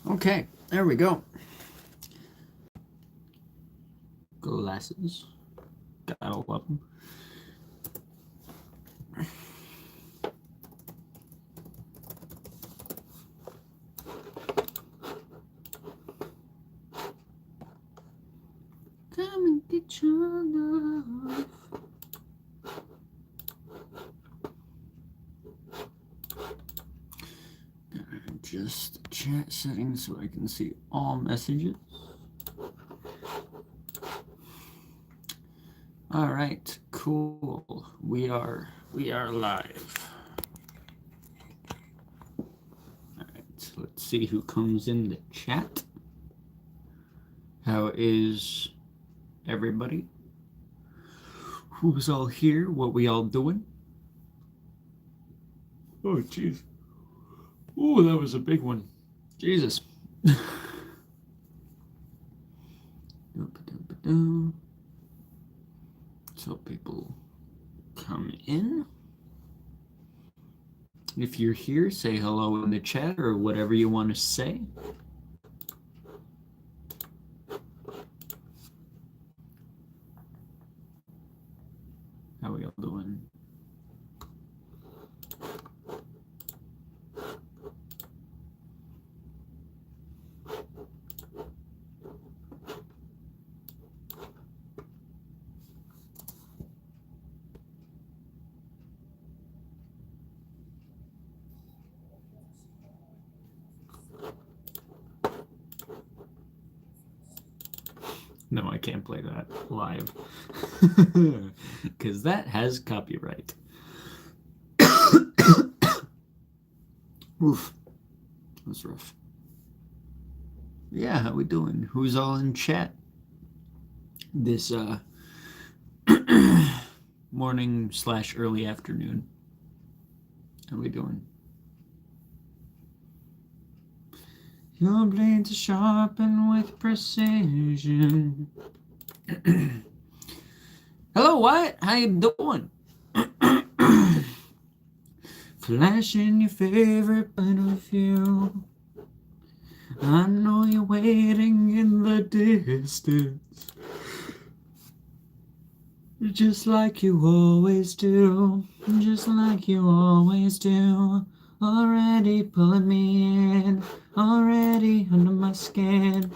Okay, there we go. Glasses. Gotta love them. Come and get your love. Just chat settings so I can see all messages. All right, cool. We are live. All right, let's see who comes in the chat. How is everybody? Who's all here? What we all doing? Oh, jeez. Oh, that was a big one. Jesus. So people come in. If you're here, say hello in the chat or whatever you want to say. How we all doing? No, I can't play that live. Because that has copyright. Oof. That's rough. Yeah, how we doing? Who's all in chat? This morning/early afternoon. How we doing? Your blades sharpen with precision. Hello, what? How you doing? Flashing your favorite point of view. I know you're waiting in the distance, just like you always do, just like you always do. Already pulling me in, already under my skin.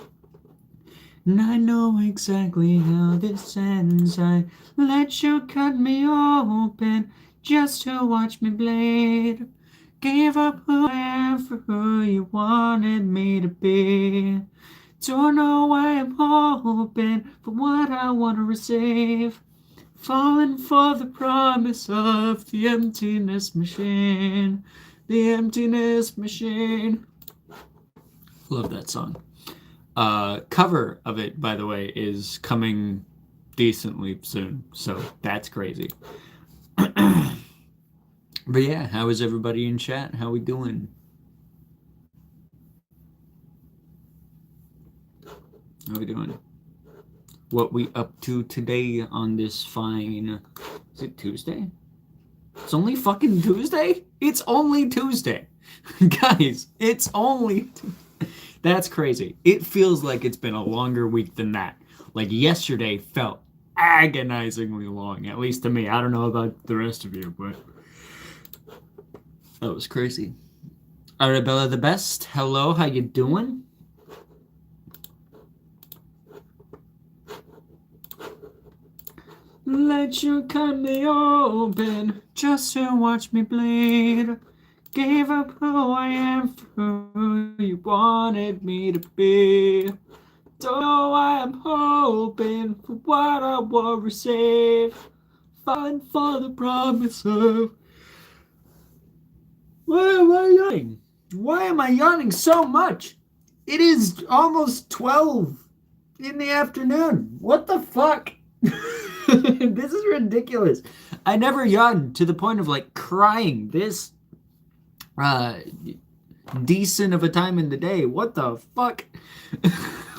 And I know exactly how this ends. I let you cut me open just to watch me bleed. Gave up who I am for who you wanted me to be. Don't know why I'm hoping for what I want to receive. Falling for the promise of the emptiness machine. The emptiness machine. Love that song. Cover of it, by the way, is coming decently soon, so that's crazy. But yeah, how is everybody in chat? How we doing? How we doing? What we up to today on this fine... Is it Tuesday? It's only fucking Tuesday? It's only Tuesday. Guys, it's only... That's crazy. It feels like it's been a longer week than that. Like yesterday felt agonizingly long, at least to me. I don't know about the rest of you, but that was crazy. Arabella the best. Hello, how you doing? Let you cut me open just to watch me bleed. Gave up who I am for who you wanted me to be. Don't know why I'm hoping for what I will receive. Falling for the promise of... Why am I yawning? Why am I yawning so much? It is almost 12 in the afternoon. What the fuck? This is ridiculous. I never yawned to the point of like crying this decent of a time in the day. What the fuck?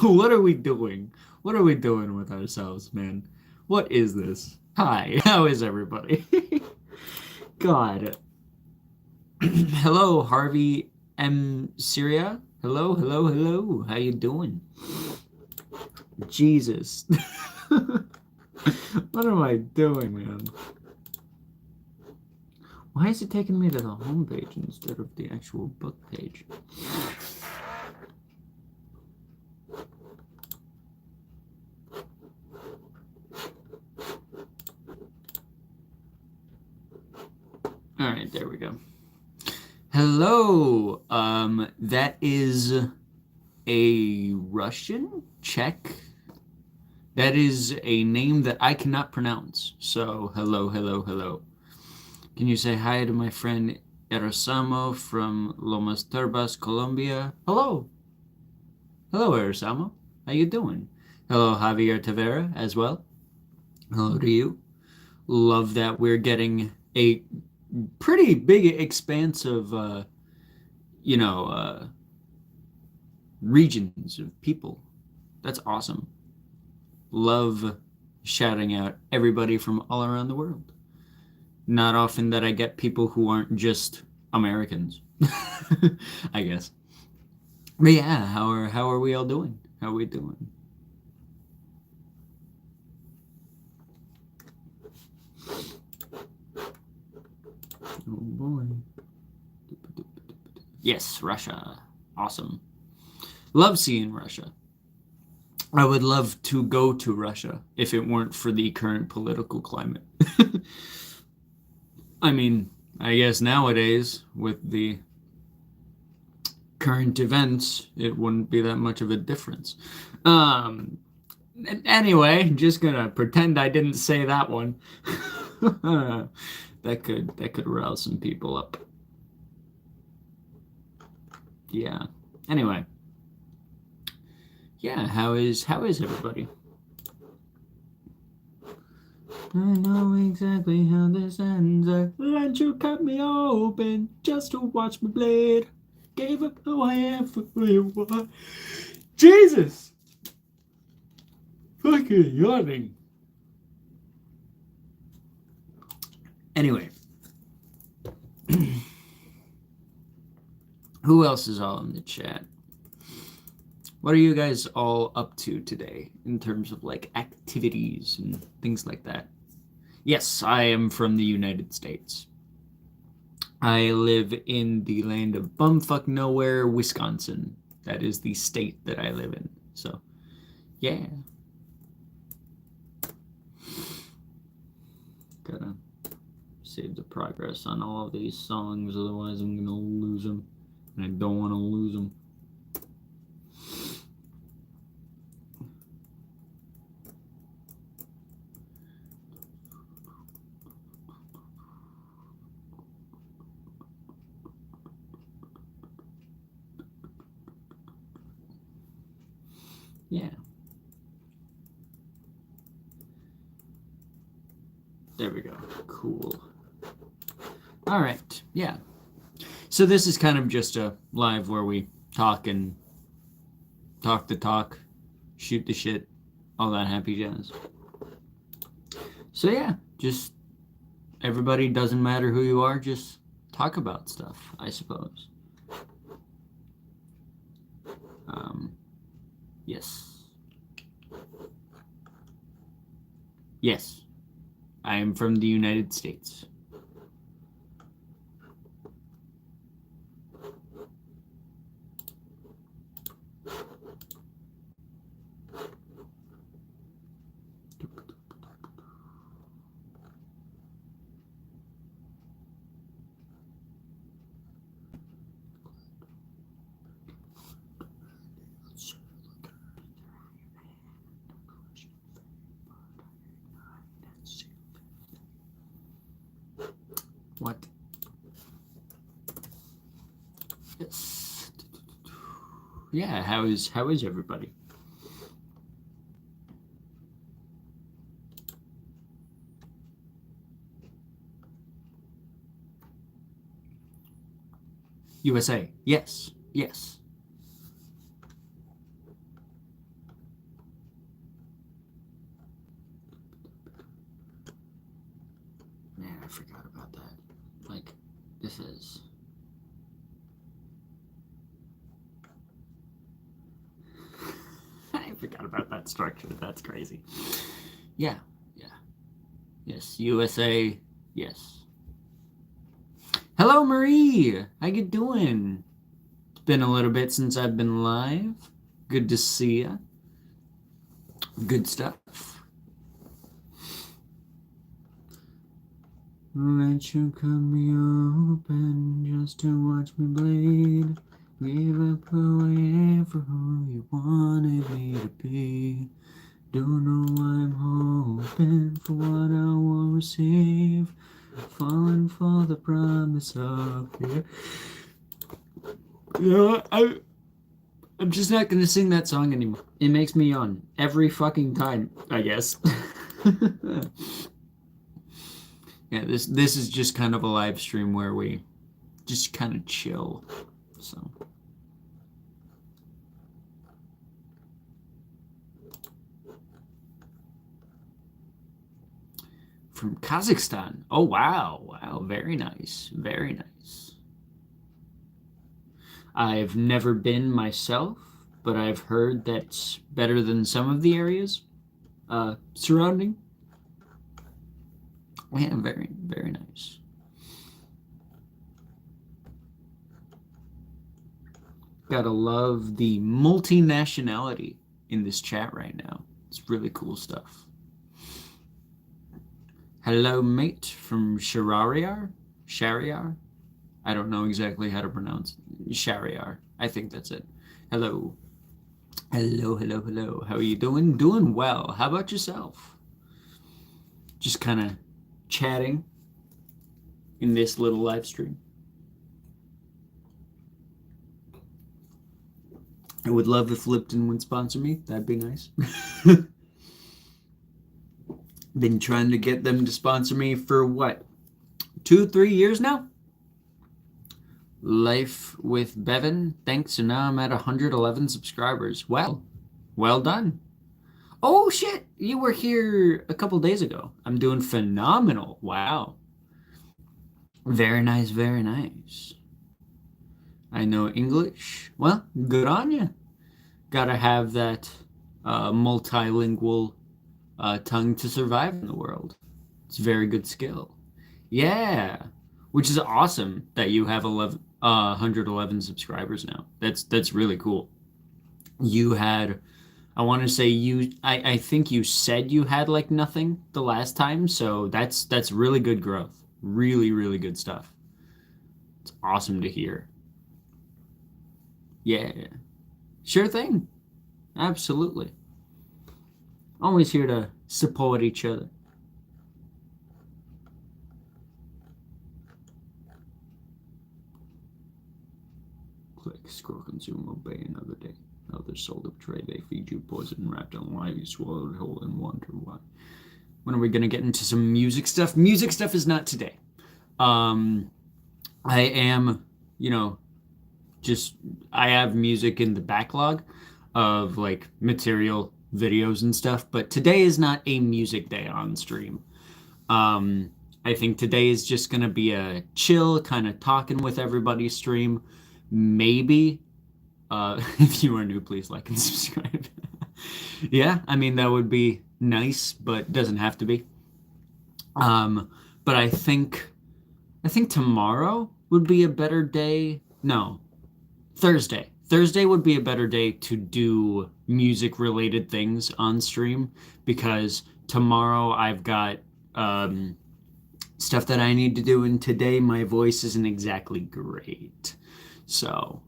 What are we doing? What are we doing with ourselves, man? What is this? Hi, how is everybody? God. Hello, Harvey M. Syria. Hello, hello, hello. How you doing? Jesus. What am I doing, man? Why is it taking me to the homepage instead of the actual book page? All right, there we go. Hello. That is a Russian? Czech? That is a name that I cannot pronounce. So, hello, hello, hello. Can you say hi to my friend Erasamo from Lomas Turbas, Colombia? Hello. Hello, Erasamo. How you doing? Hello, Javier Tavera as well. Hello to you. Love that we're getting a pretty big expanse of, regions of people. That's awesome. Love shouting out everybody from all around the world. Not often that I get people who aren't just Americans, I guess. But yeah, how are we all doing? How are we doing? Oh boy. Yes, Russia. Awesome. Love seeing Russia. I would love to go to Russia if it weren't for the current political climate. I mean, I guess nowadays, with the current events, it wouldn't be that much of a difference. Anyway, just gonna pretend I didn't say that one. That could rouse some people up. Yeah. Anyway. Yeah, how is everybody? I know exactly how this ends. I let you cut me open just to watch me bleed. Gave up who I am for who you are. Jesus! Fucking yawning. Anyway. Who else is all in the chat? What are you guys all up to today in terms of like activities and things like that? Yes, I am from the United States. I live in the land of bumfuck nowhere, Wisconsin. That is the state that I live in. So, yeah. Gotta save the progress on all of these songs, otherwise I'm gonna lose them. And I don't want to lose them. Yeah. There we go. Cool. All right. Yeah. So this is kind of just a live where we talk and talk the talk, shoot the shit, all that happy jazz. So yeah, just everybody, doesn't matter who you are, just talk about stuff, I suppose. Yes. Yes. I am from the United States. What? Yes. Yeah, how is everybody? USA. Yes. Yes. Man, I forgot about that. Like, this is about that structure. That's crazy. Yeah. Yes, USA. Yes. Hello, Marie. How you doing? It's been a little bit since I've been live. Good to see ya. Good stuff. Let you cut me open just to watch me bleed. Give up who I am for who you wanted me to be. Don't know why I'm hoping for what I will receive. Falling for the promise of you. You know what? I'm just not gonna sing that song anymore. It makes me yawn every fucking time, I guess. Yeah, this is just kind of a live stream where we just kind of chill. So from Kazakhstan. Oh wow, very nice, very nice. I've never been myself, but I've heard that's better than some of the areas surrounding. Yeah, very, very nice. Gotta love the multinationality in this chat right now. It's really cool stuff. Hello, mate from Shariar? Shariar? I don't know exactly how to pronounce it. Shariar. I think that's it. Hello. Hello. How are you doing? Doing well. How about yourself? Just kind of chatting in this little live stream. I would love if Lipton would sponsor me. That'd be nice. Been trying to get them to sponsor me for what? 2-3 years now? Life with Bevan. Thanks. So now I'm at 111 subscribers. Well done. Oh shit, you were here a couple days ago. I'm doing phenomenal. Wow. Very nice, very nice. I know English. Well, good on you. Gotta have that multilingual tongue to survive in the world. It's a very good skill. Yeah, which is awesome that you have 111 subscribers now. That's really cool. You had, I want to say I think you said you had like nothing the last time, so that's really good growth. Really, really good stuff. It's awesome to hear. Yeah, sure thing. Absolutely. Always here to support each other. Click, scroll, consume, obey another day. Another soul to betray. They feed you poison wrapped in life. You swallow it whole and wonder why. When are we gonna get into some music stuff? Music stuff is not today. I am, I have music in the backlog of like material videos and stuff, but today is not a music day on stream. I think today is just gonna be a chill kind of talking with everybody stream. Maybe if you are new, please like and subscribe. Yeah, I mean that would be nice, but doesn't have to be. But I think tomorrow would be a better day. No, Thursday. Thursday would be a better day to do music related things on stream because tomorrow I've got stuff that I need to do, and today my voice isn't exactly great. So,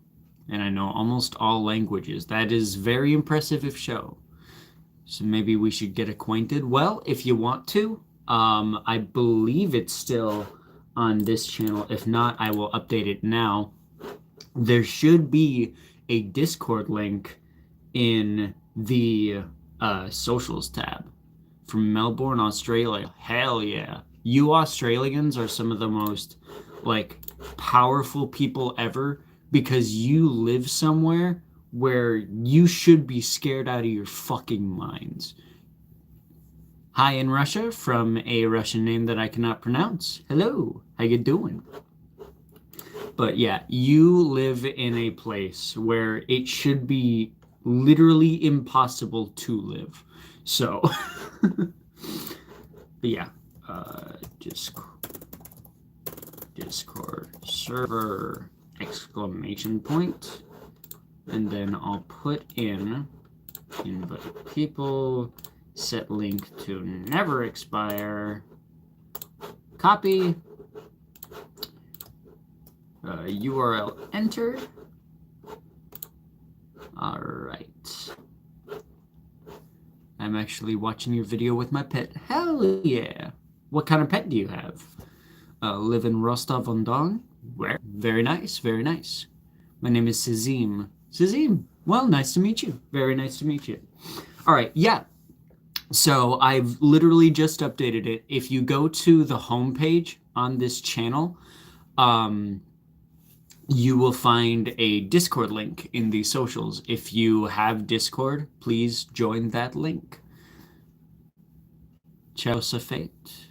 and I know almost all languages. That is very impressive if so. So maybe we should get acquainted. Well, if you want to, I believe it's still on this channel. If not, I will update it now. There should be a Discord link in the socials tab from Melbourne, Australia. Hell yeah. You Australians are some of the most like powerful people ever because you live somewhere where you should be scared out of your fucking minds. Hi in Russia from a Russian name that I cannot pronounce. Hello, how you doing? But yeah, you live in a place where it should be literally impossible to live. So, but yeah, Discord server exclamation point, and then I'll put in invite people, set link to never expire, copy, URL entered. All right. I'm actually watching your video with my pet. Hell yeah. What kind of pet do you have? Live in Rostov-on-Don? Where? Very nice, very nice. My name is Sazim. Sazim, well, nice to meet you. Very nice to meet you. All right, yeah. So I've literally just updated it. If you go to the homepage on this channel, you will find a Discord link in the socials. If you have Discord, please join that link. Ciao Fate,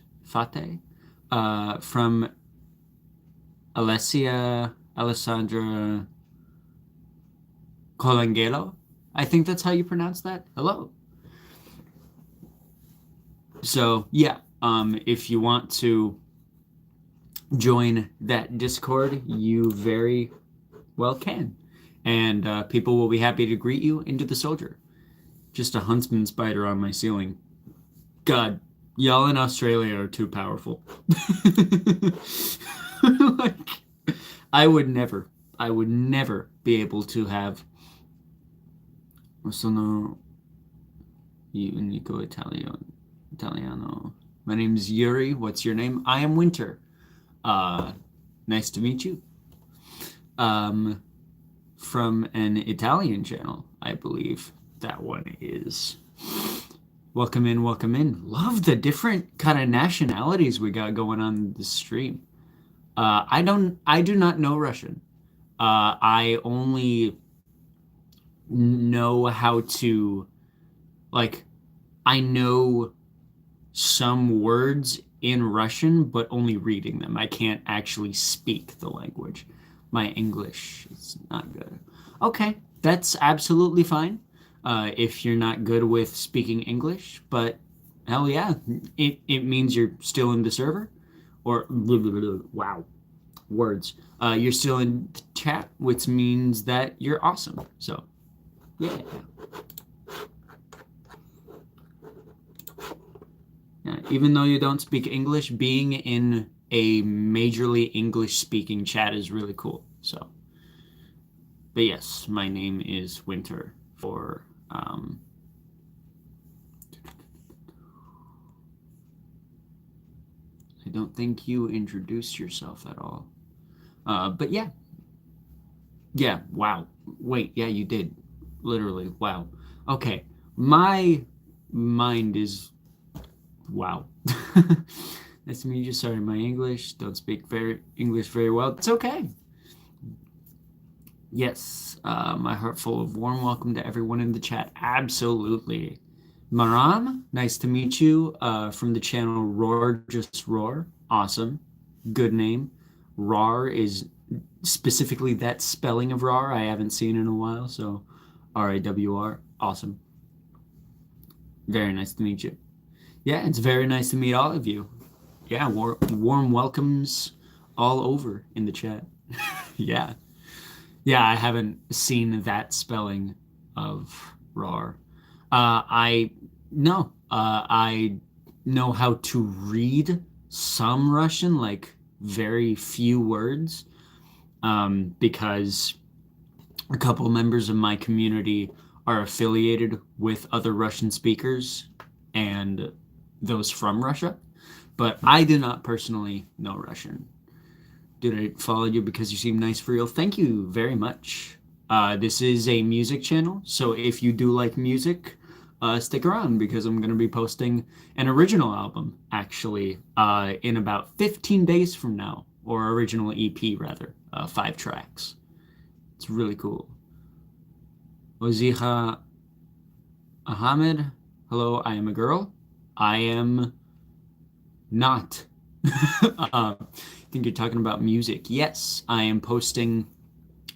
from Alessandra Colangelo. I think that's how you pronounce that. Hello. So yeah, if you want to join that Discord, you very well can. And people will be happy to greet you into the soldier. Just a huntsman spider on my ceiling. God, y'all in Australia are too powerful. Like, I would never be able to have sono unico Italiano. My name's Yuri. What's your name? I am Winter. Nice to meet you. From an Italian channel, I believe that one is. Welcome in, welcome in. Love the different kind of nationalities we got going on this stream. I do not know Russian. I only know how to, like, I know some words in Russian, but only reading them. I can't actually speak the language. My English is not good. Okay, that's absolutely fine. If you're not good with speaking English, but hell yeah, it means you're still in the server, or wow, words. You're still in the chat, which means that you're awesome. So, yeah. Yeah, even though you don't speak English, being in a majorly English-speaking chat is really cool. So, but yes, my name is Winter. For I don't think you introduced yourself at all. But yeah. Yeah, wow. Wait, yeah, you did. Literally, wow. Okay, my mind is wow. Nice to meet you. Sorry, my English don't speak English very well. It's okay. Yes, my heart full of warm welcome to everyone in the chat. Absolutely. Maram, nice to meet you. From the channel Roar Just Roar. Awesome. Good name. Rar is specifically that spelling of Rar I haven't seen in a while, so R-A-W-R. Awesome. Very nice to meet you. Yeah, it's very nice to meet all of you. Yeah, warm welcomes all over in the chat. Yeah. Yeah, I haven't seen that spelling of RAR. I know how to read some Russian, like very few words, because a couple members of my community are affiliated with other Russian speakers and those from Russia, but I do not personally know Russian. Did I follow you because you seem nice for real? Thank you very much. This is a music channel, so if you do like music, stick around because I'm going to be posting an original album, actually, in about 15 days from now, or original EP, rather, 5 tracks. It's really cool. Oziha Ahmed, hello, I am a girl. I am not. I think you're talking about music. Yes, I am posting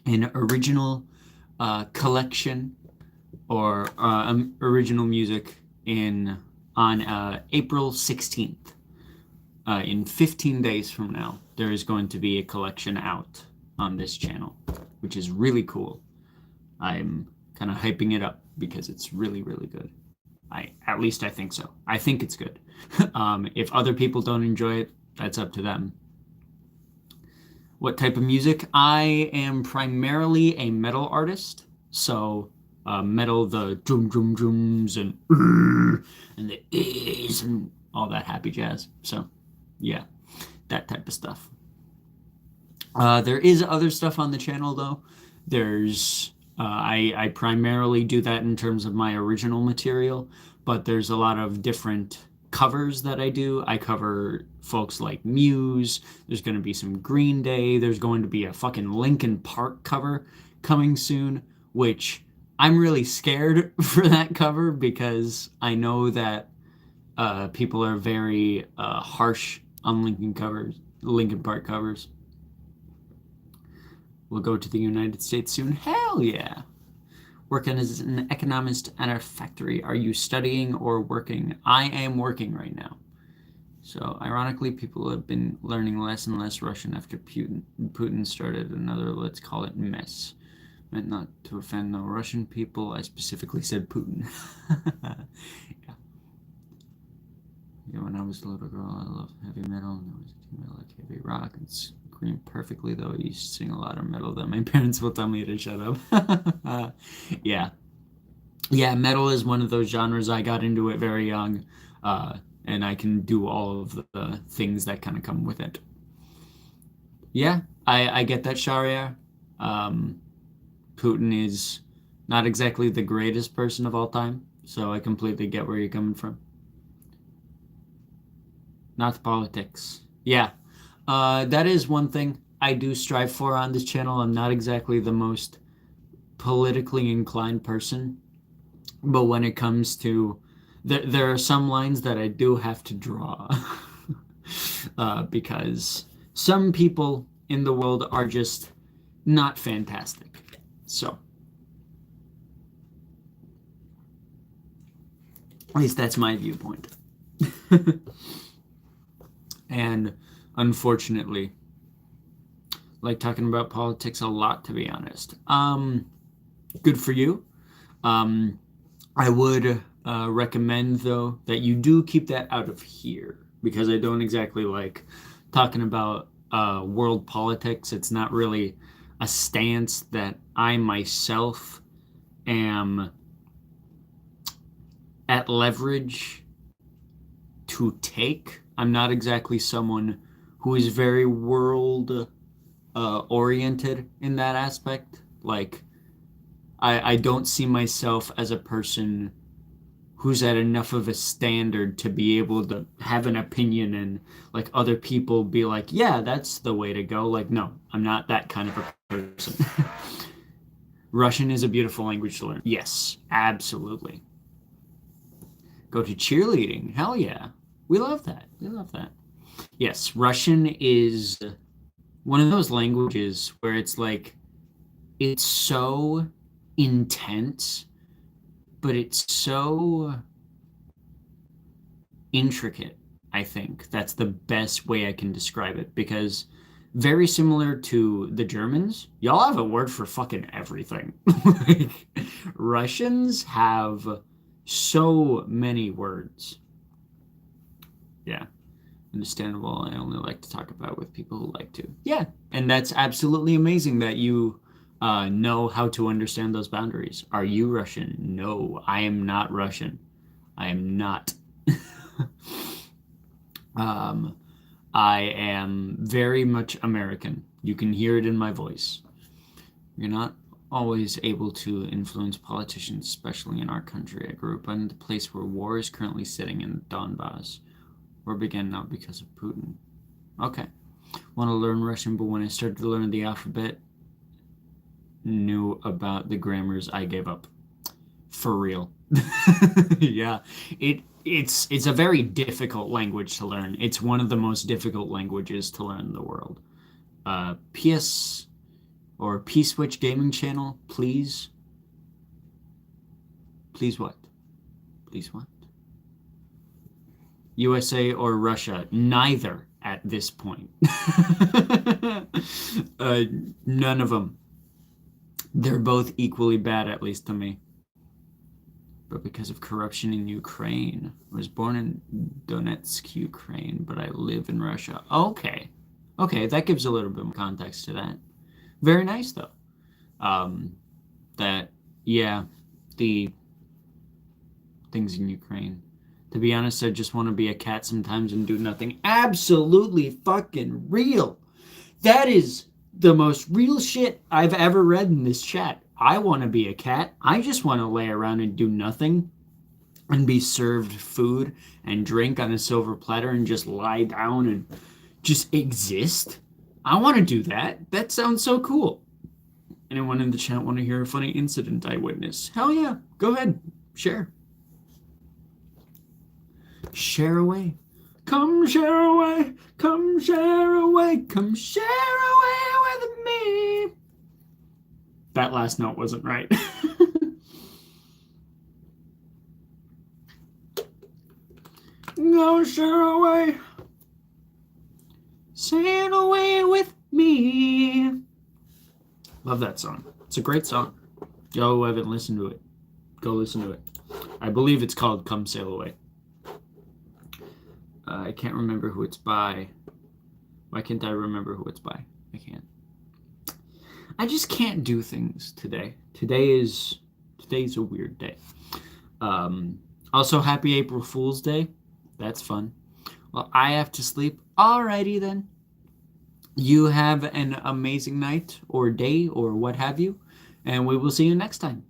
an original collection or original music on April 16th. In 15 days from now, there is going to be a collection out on this channel, which is really cool. I'm kind of hyping it up because it's really, really good. At least I think so. I think it's good. If other people don't enjoy it, that's up to them. What type of music? I am primarily a metal artist. So metal, the drum drum drums and the is and all that happy jazz. So yeah, that type of stuff. There is other stuff on the channel though. There's I primarily do that in terms of my original material, but there's a lot of different covers that I do. I cover folks like Muse. There's going to be some Green Day. There's going to be a fucking Linkin Park cover coming soon, which I'm really scared for that cover because I know that people are very harsh on Linkin Park covers. We'll go to the United States soon. Hell yeah. Working as an economist at a factory. Are you studying or working? I am working right now. So, ironically, people have been learning less and less Russian after Putin started another, let's call it, mess. Meant not to offend no Russian people. I specifically said Putin. Yeah. Yeah, when I was a little girl, I loved heavy metal, and I was a teen, I like heavy rock. And scream perfectly, though. I used to sing a lot of metal that my parents will tell me to shut up. Yeah. Yeah, metal is one of those genres. I got into it very young, and I can do all of the things that kind of come with it. Yeah, I get that, Sharia. Putin is not exactly the greatest person of all time, so I completely get where you're coming from. Not politics. Yeah, that is one thing I do strive for on this channel. I'm not exactly the most politically inclined person, but when it comes to there are some lines that I do have to draw because some people in the world are just not fantastic. So, at least that's my viewpoint. And unfortunately, like talking about politics a lot, to be honest. Good for you. I would recommend, though, that you do keep that out of here because I don't exactly like talking about world politics. It's not really a stance that I myself am at leverage to take. I'm not exactly someone who is very world oriented in that aspect. Like, I don't see myself as a person who's at enough of a standard to be able to have an opinion and like other people be like, yeah, that's the way to go. Like, no, I'm not that kind of a person. Russian is a beautiful language to learn. Yes, absolutely. Go to cheerleading. Hell yeah. We love that. We love that. Yes, Russian is one of those languages where it's like, it's so intense, but it's so intricate. I think that's the best way I can describe it because very similar to the Germans, y'all have a word for fucking everything. Like, Russians have so many words. Yeah, understandable. I only like to talk about with people who like to. Yeah, and that's absolutely amazing that you know how to understand those boundaries. Are you Russian? No, I am not Russian. I am not. I am very much American. You can hear it in my voice. You're not always able to influence politicians, especially in our country. I grew up in the place where war is currently sitting in Donbass. War began not because of Putin. Okay. Want to learn Russian, but when I started to learn the alphabet, knew about the grammars, I gave up. For real. Yeah. It's a very difficult language to learn. It's one of the most difficult languages to learn in the world. PS or P-Switch Gaming Channel, please. Please what? Please what? USA or Russia? Neither at this point. None of them. They're both equally bad, at least to me. But because of corruption in Ukraine, I was born in Donetsk, Ukraine, but I live in Russia. Okay. Okay, that gives a little bit more context to that. Very nice, though. Yeah, the things in Ukraine. To be honest, I just want to be a cat sometimes and do nothing. Absolutely fucking real. That is the most real shit I've ever read in this chat. I want to be a cat. I just want to lay around and do nothing and be served food and drink on a silver platter and just lie down and just exist. I want to do that. That sounds so cool. Anyone in the chat want to hear a funny incident I witnessed? Hell yeah. Go ahead. Share. Share away. Come share away. Come share away. Come share away with me. That last note wasn't right. Go share away. Sail away with me. Love that song. It's a great song. Y'all who haven't listened to it, go listen to it. I believe it's called Come Sail Away. I can't remember who it's by. Why can't I remember who it's by? I can't. I just can't do things today. Today's a weird day. Also, happy April Fool's Day. That's fun. Well, I have to sleep. Alrighty then. You have an amazing night or day or what have you. And we will see you next time.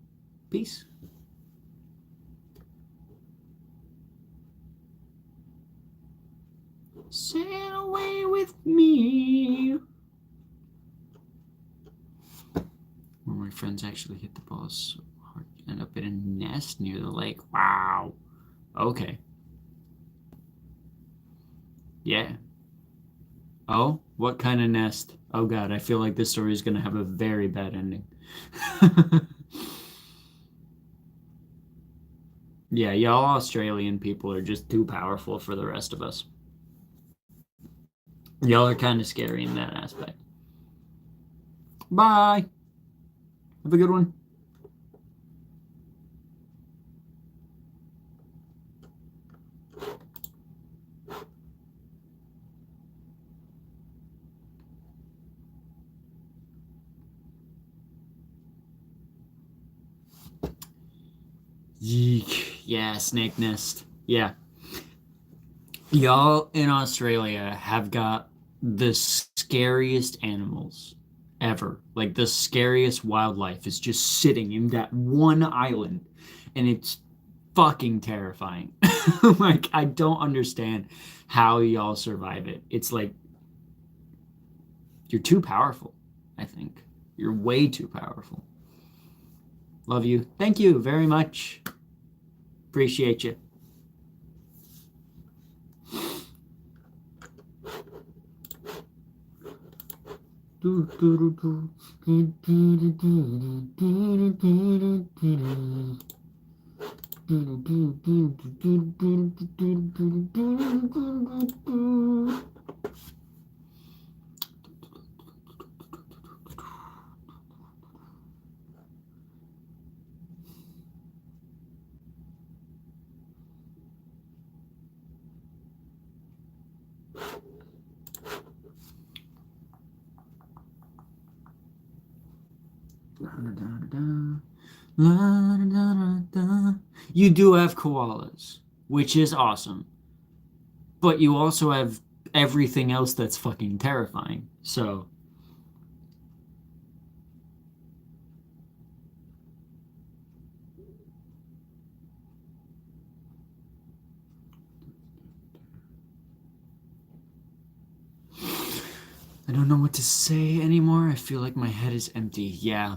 Peace. Sail away with me. Where my friends actually hit the ball so hard, end up in a nest near the lake. Wow. Okay. Yeah. Oh, what kind of nest? Oh God, I feel like this story is going to have a very bad ending. Yeah, y'all Australian people are just too powerful for the rest of us. Y'all are kind of scary in that aspect. Bye. Have a good one. Yeek. Yeah, snake nest. Yeah. Y'all in Australia have got the scariest animals ever. Like the scariest wildlife is just sitting in that one island and it's fucking terrifying. Like I don't understand how y'all survive it. It's like you're too powerful, I think. You're way too powerful. Love you. Thank you very much. Appreciate you. You do have koalas, which is awesome. But you also have everything else that's fucking terrifying. So I don't know what to say anymore. I feel like my head is empty. Yeah.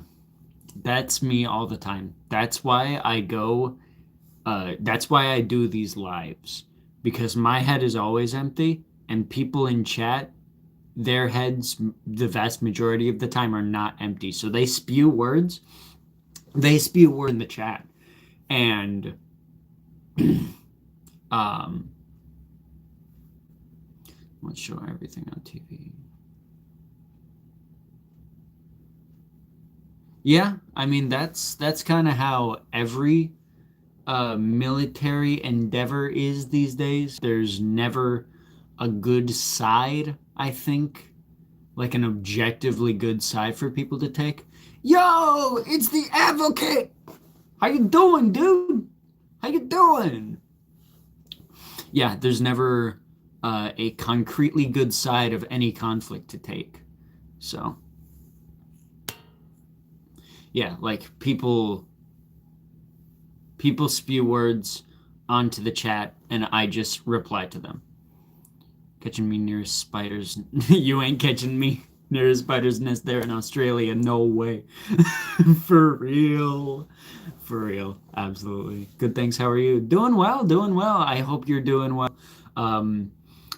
That's me all the time. That's why I go that's why I do these lives, because my head is always empty and people in chat, their heads the vast majority of the time are not empty. So they spew words in the chat And um, let's show everything on TV. Yeah, I mean that's kind of how every military endeavor is these days. There's never a good side, I think, like an objectively good side for people to take. Yo, it's the advocate. How you doing, dude? How you doing? Yeah, there's never a concretely good side of any conflict to take. So, yeah, like people spew words onto the chat and I just reply to them. Catching me near spiders. You ain't catching me near a spider's nest there in Australia. No way. For real. For real. Absolutely. Good, thanks. How are you? Doing well, doing well. I hope you're doing well. Um,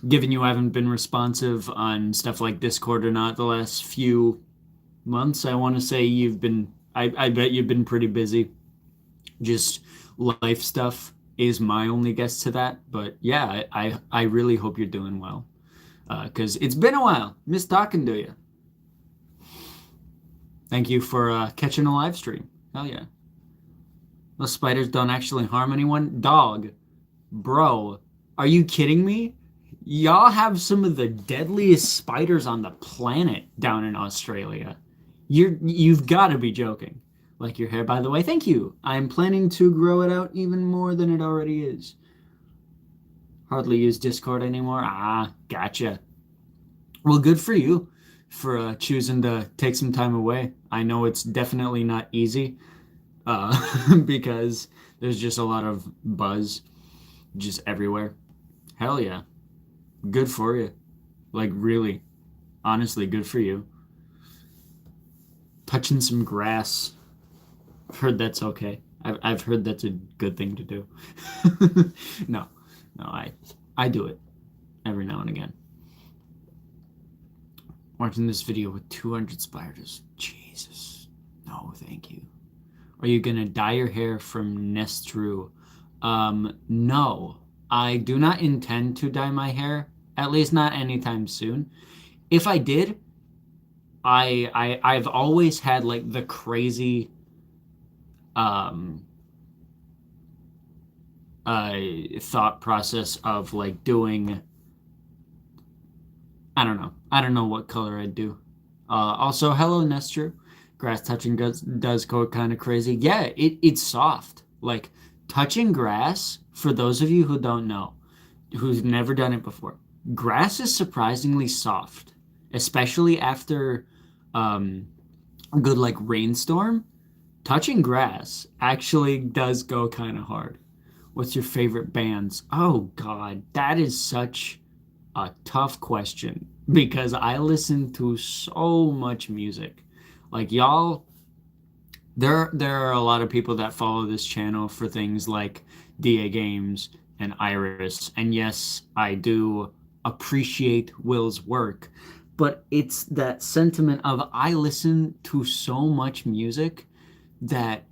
Given you haven't been responsive on stuff like Discord or not the last few months, I want to say I bet you've been pretty busy. Just life stuff is my only guess to that. But yeah, I really hope you're doing well. Because it's been a while. Miss talking to you. Thank you for catching a live stream. Hell yeah. Those spiders don't actually harm anyone. Dog, bro, are you kidding me? Y'all have some of the deadliest spiders on the planet down in Australia. You've got to be joking. Like your hair, by the way. Thank you. I'm planning to grow it out even more than it already is. Hardly use Discord anymore. Ah, gotcha. Well, good for you for choosing to take some time away. I know it's definitely not easy because there's just a lot of buzz just everywhere. Hell yeah. Good for you. Like, really, honestly, good for you. Touching some grass. I've heard that's okay. I've heard that's a good thing to do. No, no, I do it every now and again. Watching this video with 200 spiders. Jesus. No, thank you. Are you gonna dye your hair from Nestru? No. I do not intend to dye my hair, at least not anytime soon. If I did, I've always had like the crazy um thought process of like doing I don't know what color I'd do. Also, hello, Nestor. Grass touching does go kind of crazy. Yeah, it's soft. Like touching grass, for those of you who don't know, who's never done it before, grass is surprisingly soft, especially after a good like rainstorm. Touching grass actually does go kind of hard. What's your favorite bands? Oh God, that is such a tough question because I listen to so much music. Like y'all, there are a lot of people that follow this channel for things like DA Games and Iris. And yes, I do appreciate Will's work, but it's that sentiment of I listen to so much music that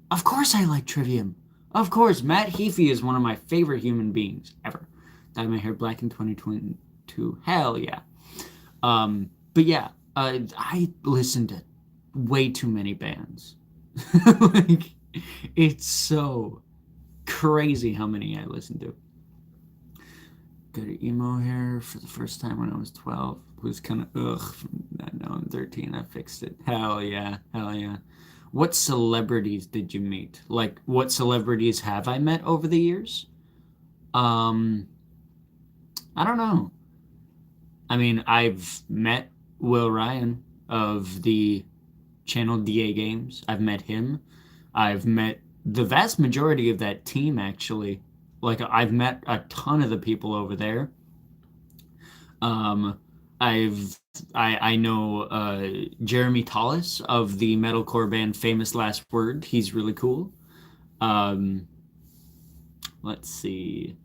of course I like Trivium. Of course, Matt Heafy is one of my favorite human beings ever. Dyed my hair black in 2022. Hell yeah. But yeah, I listen to way too many bands. Like, it's so crazy how many I listen to. Got an emo hair for the first time when I was 12. It was kind of ugh. Now I'm 13. I fixed it. Hell yeah. Hell yeah. What celebrities did you meet? Like, what celebrities have I met over the years? Um, I don't know. I mean, I've met Will Ryan of the channel DA Games. I've met him. I've met the vast majority of that team, actually. Like, I've met a ton of the people over there. Um, I know Jeremy Tollis of the metalcore band Famous Last Word. He's really cool. Um, let's see.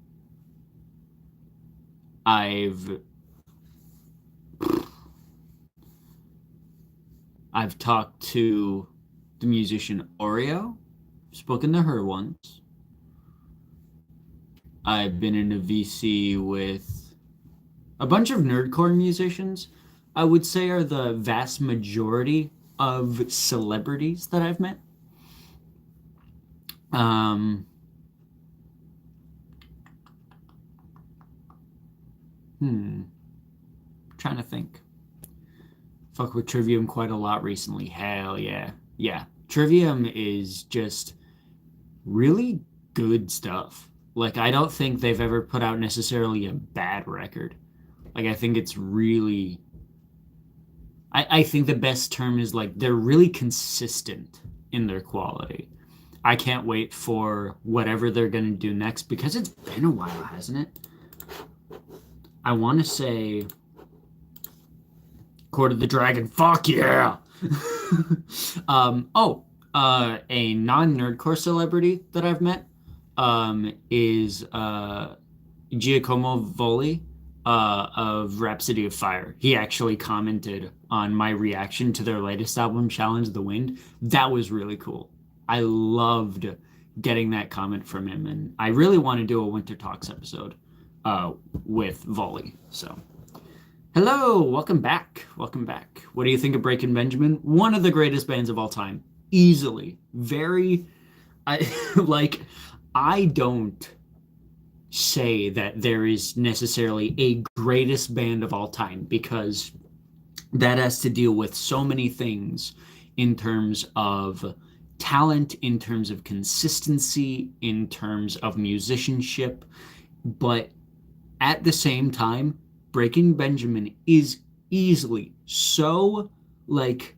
I've talked to the musician Oreo. spoken to her once. I've been in a VC with a bunch of nerdcore musicians. I would say are the vast majority of celebrities that I've met. Um, trying to think. Fuck with Trivium quite a lot recently. Hell yeah. Yeah. Trivium is just really good stuff. Like, I don't think they've ever put out necessarily a bad record. Like, I think it's really. I think the best term is like they're really consistent in their quality. I can't wait for whatever they're going to do next because it's been a while, hasn't it? I want to say Court of the Dragon. Fuck yeah! A non-nerdcore celebrity that I've met is Giacomo Voli of Rhapsody of Fire. He actually commented on my reaction to their latest album, Challenge the Wind. That was really cool. I loved getting that comment from him, and I really want to do a Winter Talks episode with Volley. So, hello, welcome back. Welcome back. What do you think of Breaking Benjamin? One of the greatest bands of all time. Easily. Very, I don't say that there is necessarily a greatest band of all time because that has to deal with so many things in terms of talent, in terms of consistency, in terms of musicianship. But at the same time, Breaking Benjamin is easily so, like,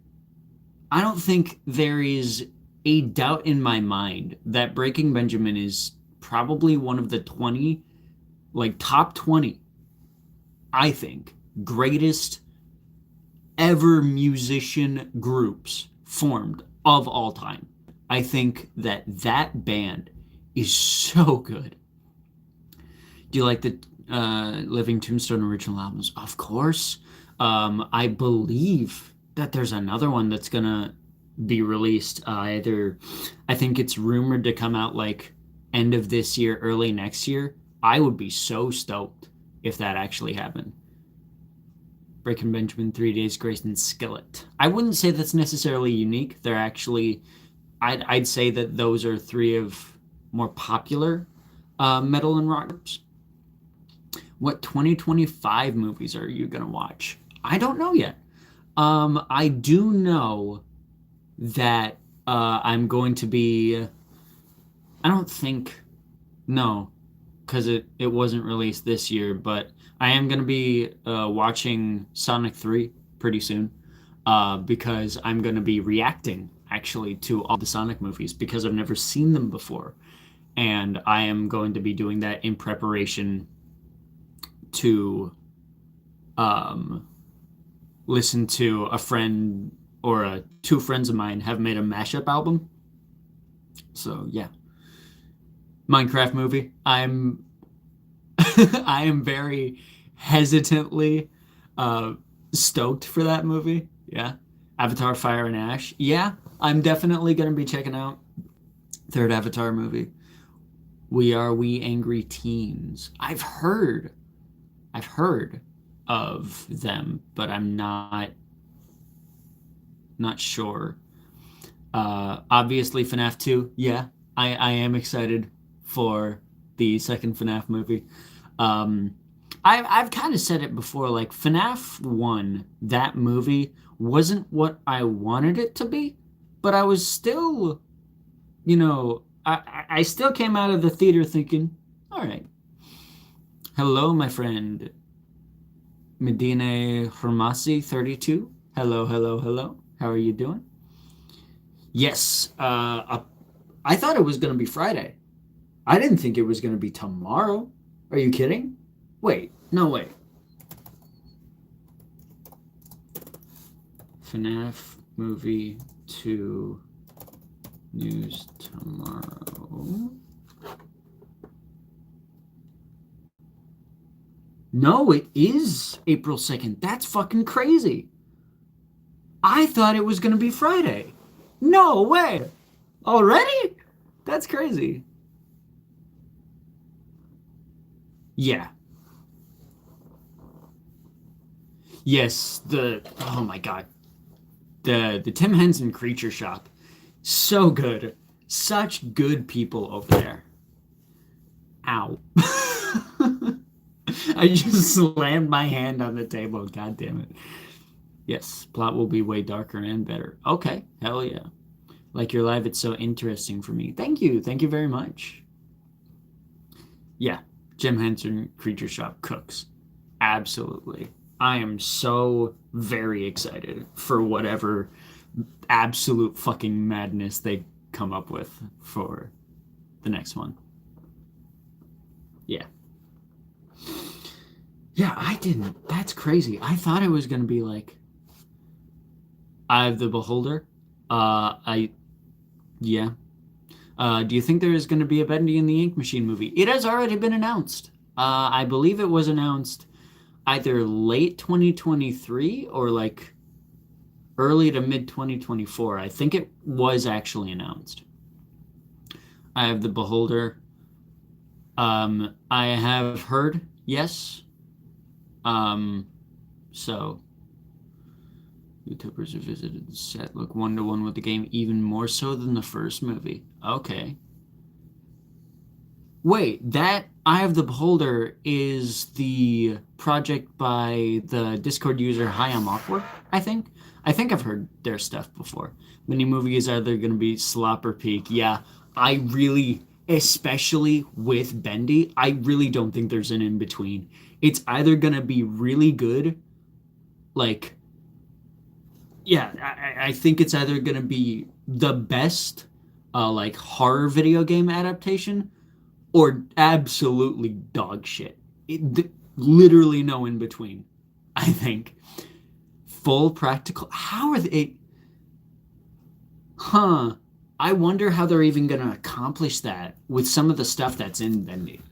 I don't think there is a doubt in my mind that Breaking Benjamin is probably one of the 20, like top 20, I think, greatest ever musician groups formed of all time. I think that that band is so good. Do you like the Living Tombstone original albums? Of course. I believe that there's another one that's gonna be released I think it's rumored to come out like end of this year, early next year. I would be so stoked if that actually happened. Breaking Benjamin, 3 Days Grace, and Skillet. I wouldn't say that's necessarily unique. They're actually, I'd say that those are three of more popular metal and rock groups. What 2025 movies are you gonna watch? I don't know yet. I do know that I'm going to be. I don't think, no, because it wasn't released this year, but I am going to be watching Sonic 3 pretty soon because I'm going to be reacting actually to all the Sonic movies because I've never seen them before. And I am going to be doing that in preparation to listen to a friend or two friends of mine have made a mashup album. So, yeah. Minecraft movie. I am very hesitantly stoked for that movie. Yeah. Avatar Fire and Ash. Yeah, I'm definitely going to be checking out third Avatar movie. We Angry Teens. I've heard of them, but I'm not sure. Obviously FNAF 2. Yeah, I am excited for the second FNAF movie. I've kind of said it before, like FNAF 1, that movie wasn't what I wanted it to be, but I was still, I still came out of the theater thinking, all right. Hello, my friend Medina Hermasi 32. Hello, hello, hello. How are you doing? Yes, I thought it was going to be Friday. I didn't think it was going to be tomorrow. Are you kidding? Wait, no way. FNAF movie 2 news tomorrow. No, it is April 2nd. That's fucking crazy. I thought it was going to be Friday. No way. Already? That's crazy. Yeah. Yes, oh my god. The Tim Henson Creature Shop. So good. Such good people over there. Ow. I just slammed my hand on the table. God damn it. Yes, plot will be way darker and better. Okay, hell yeah. Like your live, it's so interesting for me. Thank you. Thank you very much. Yeah, Jim Henson Creature Shop cooks. Absolutely. I am so very excited for whatever absolute fucking madness they come up with for the next one. Yeah. Yeah, I didn't. That's crazy. I thought it was going to be like Eye of the Beholder. I yeah. Do you think there is going to be a Bendy and the Ink Machine movie? It has already been announced. I believe it was announced either late 2023 or like early to mid 2024. I think it was actually announced. I have the Beholder. I have heard, yes. Um, so YouTubers who visited the set look one-to-one with the game even more so than the first movie. Okay. Wait, that Eye of the Beholder is the project by the Discord user Hayam Awkward, I think. I think I've heard their stuff before. Many movies are either going to be slop or peak. Yeah, I really, especially with Bendy, I really don't think there's an in-between. It's either going to be really good, like, yeah, I think it's either going to be the best, like, horror video game adaptation or absolutely dog shit. Literally no in between, I think. Full practical. How are they? Huh. I wonder how they're even going to accomplish that with some of the stuff that's in Bendy.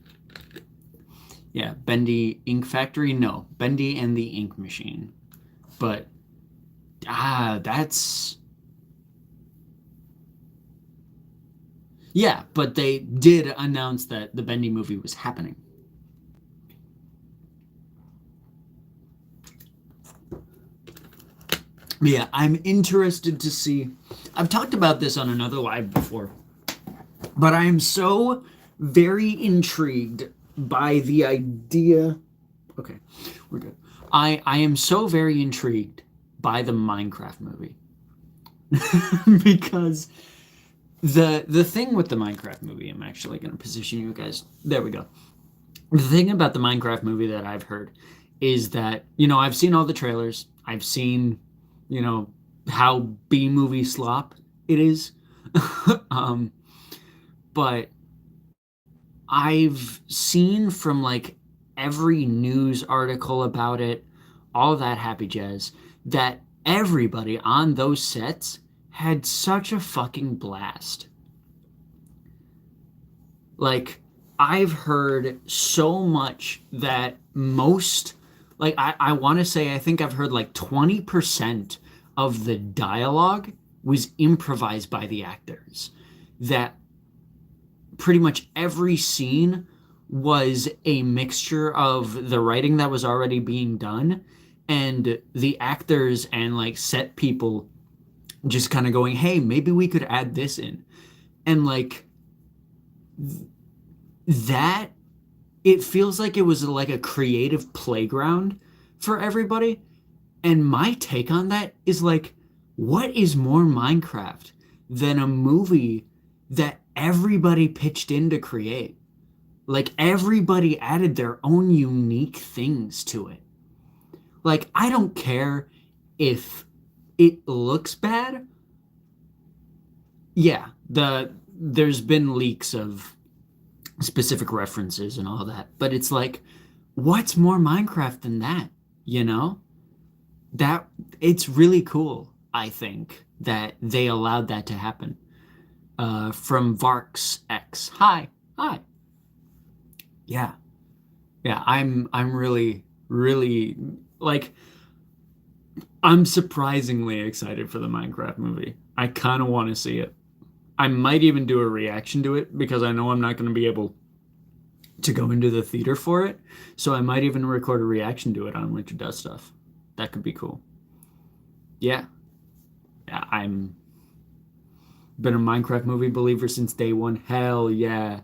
Yeah, Bendy Ink Factory? No, Bendy and the Ink Machine. But, that's. Yeah, but they did announce that the Bendy movie was happening. Yeah, I'm interested to see. I've talked about this on another live before, but I am so very intrigued by the idea. Okay, we're good. I am so very intrigued by the Minecraft movie because the thing with the Minecraft movie, I'm actually going to position you guys. There we go. The thing about the Minecraft movie that I've heard is that, I've seen all the trailers. I've seen, how B movie slop it is. But I've seen from like every news article about it, all that happy jazz, that everybody on those sets had such a fucking blast. Like, I've heard so much that most, like, I want to say, I think I've heard like 20% of the dialogue was improvised by the actors. That pretty much every scene was a mixture of the writing that was already being done and the actors and like set people just kind of going, hey, maybe we could add this in. And like that, it feels like it was like a creative playground for everybody. And my take on that is like, what is more Minecraft than a movie that everybody pitched in to create? Like, everybody added their own unique things to it. Like, I don't care if it looks bad. Yeah, there's been leaks of specific references and all that, but it's like, what's more Minecraft than that? That it's really cool, I think, that they allowed that to happen. From Varks X. Hi. Yeah. Yeah, I'm really, really like I'm surprisingly excited for the Minecraft movie. I kind of want to see it. I might even do a reaction to it because I know I'm not going to be able to go into the theater for it. So I might even record a reaction to it on Winter Does Stuff. That could be cool. Yeah. Yeah, I'm been a Minecraft movie believer since day one. Hell yeah.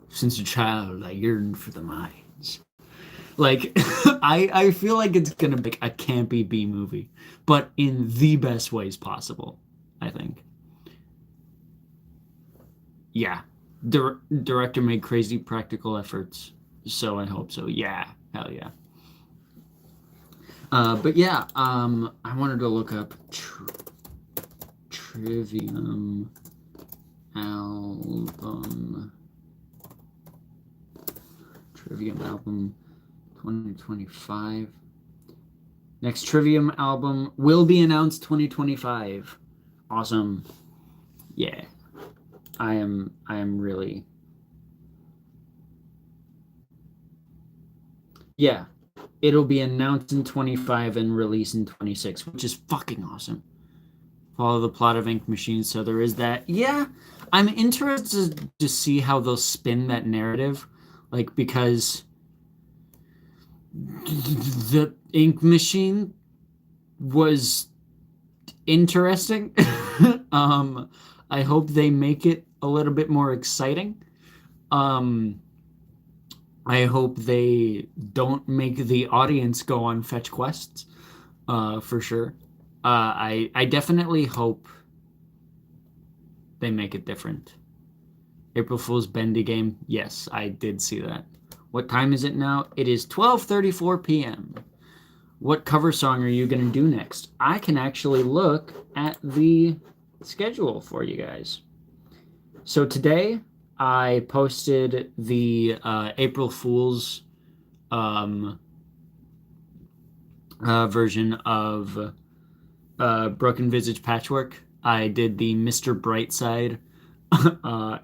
Since a child, I yearned for the mines. Like, I feel like it's gonna be a campy B movie, but in the best ways possible, I think. Yeah. Director made crazy practical efforts, so I hope so. Yeah. Hell yeah. But yeah, I wanted to look up Trivium album. Trivium album 2025. Next Trivium album will be announced 2025. Awesome. Yeah. I am really. Yeah. It'll be announced in 25 and released in 26, which is fucking awesome. Follow the plot of Ink Machine, so there is that. Yeah, I'm interested to see how they'll spin that narrative, like because the Ink Machine was interesting. I hope they make it a little bit more exciting. Um, I hope they don't make the audience go on fetch quests, for sure. I definitely hope they make it different. April Fool's Bendy game. Yes, I did see that. What time is it now? It is 12:34 p.m. What cover song are you going to do next? I can actually look at the schedule for you guys. So today I posted the April Fool's version of Broken Visage Patchwork. I did the Mr. Brightside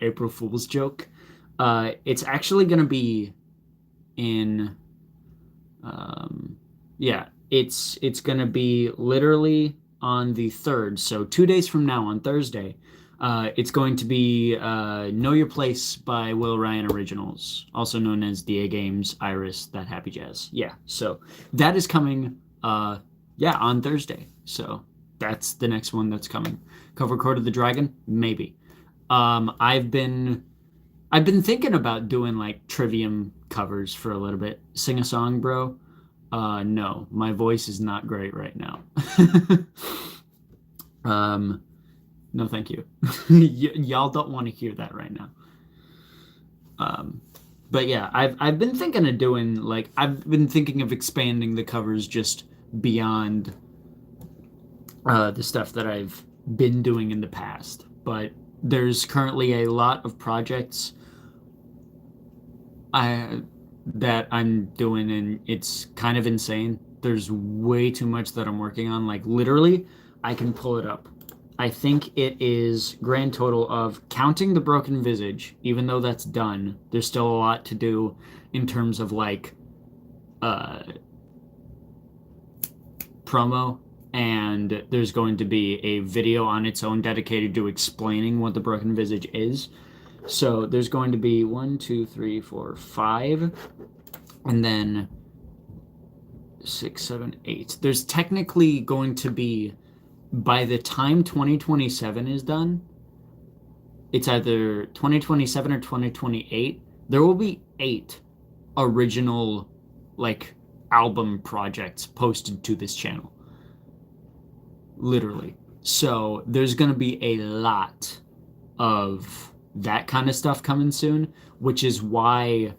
April Fool's joke. It's actually going to be in, yeah, it's going to be literally on the 3rd. So 2 days from now on Thursday, it's going to be Know Your Place by Will Ryan Originals, also known as DA Games, Iris, That Happy Jazz. Yeah, so that is coming, yeah, on Thursday. So that's the next one that's coming. Cover Court of the Dragon? Maybe. I've been thinking about doing like Trivium covers for a little bit. Sing a song, bro? No, my voice is not great right now. No, thank you. Y'all don't want to hear that right now. But yeah, I've been thinking of doing like I've been thinking of expanding the covers just beyond the stuff that I've been doing in the past. But there's currently a lot of projects that I'm doing, and it's kind of insane. There's way too much that I'm working on. Like literally, I can pull it up. I think it is grand total of counting the Broken Visage, even though that's done, there's still a lot to do in terms of like promo, and there's going to be a video on its own dedicated to explaining what the Broken Visage is. So there's going to be 1, 2, 3, 4, 5, and then 6, 7, 8. There's technically going to be, by the time 2027 is done, it's either 2027 or 2028. There will be 8 original like album projects posted to this channel. Literally. So there's going to be a lot of that kind of stuff coming soon, which is why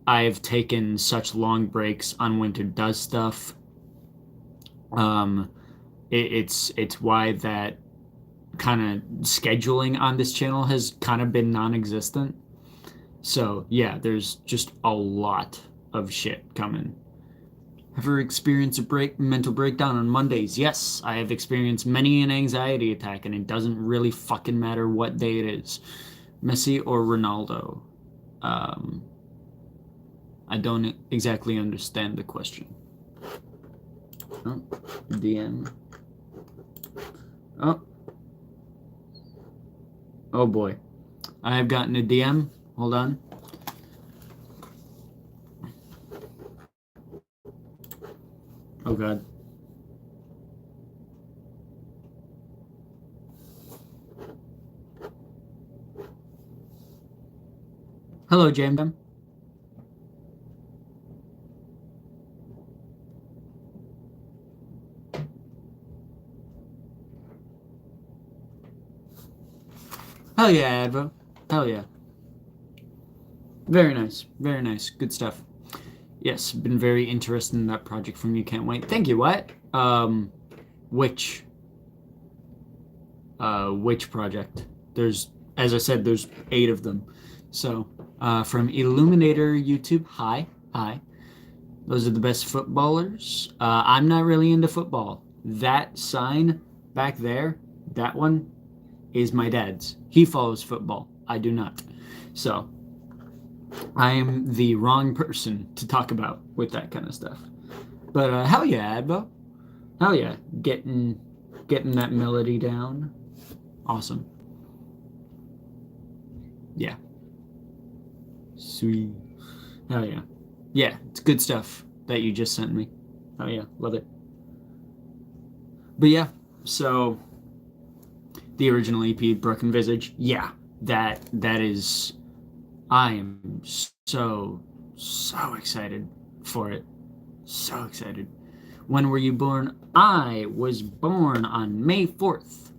I've taken such long breaks on Winter Does Stuff. It's why that kind of scheduling on this channel has kind of been non-existent. So yeah, there's just a lot of shit coming. Ever experienced a mental breakdown on Mondays? Yes, I have experienced many an anxiety attack, and it doesn't really fucking matter what day it is. Messi or Ronaldo? I don't exactly understand the question. Oh, DM. Oh. Oh boy. I have gotten a DM. Hold on. Oh god. Hello, James. Hell yeah, Advo. Hell yeah. Very nice. Very nice. Good stuff. Yes, been very interested in that project from you. Can't wait. Thank you. What? Which project? There's, as I said, there's 8 of them. So, from Illuminator YouTube. Hi. Those are the best footballers. I'm not really into football. That sign back there, that one, is my dad's. He follows football. I do not. So, I am the wrong person to talk about with that kind of stuff. But hell yeah, Advo. Hell yeah, getting that melody down. Awesome. Yeah. Sweet. Hell yeah. Yeah, it's good stuff that you just sent me. Oh yeah, love it. But yeah, so the original EP, Broken Visage, yeah, that is, I am so excited for it. So excited. When were you born? I was born on May 4th,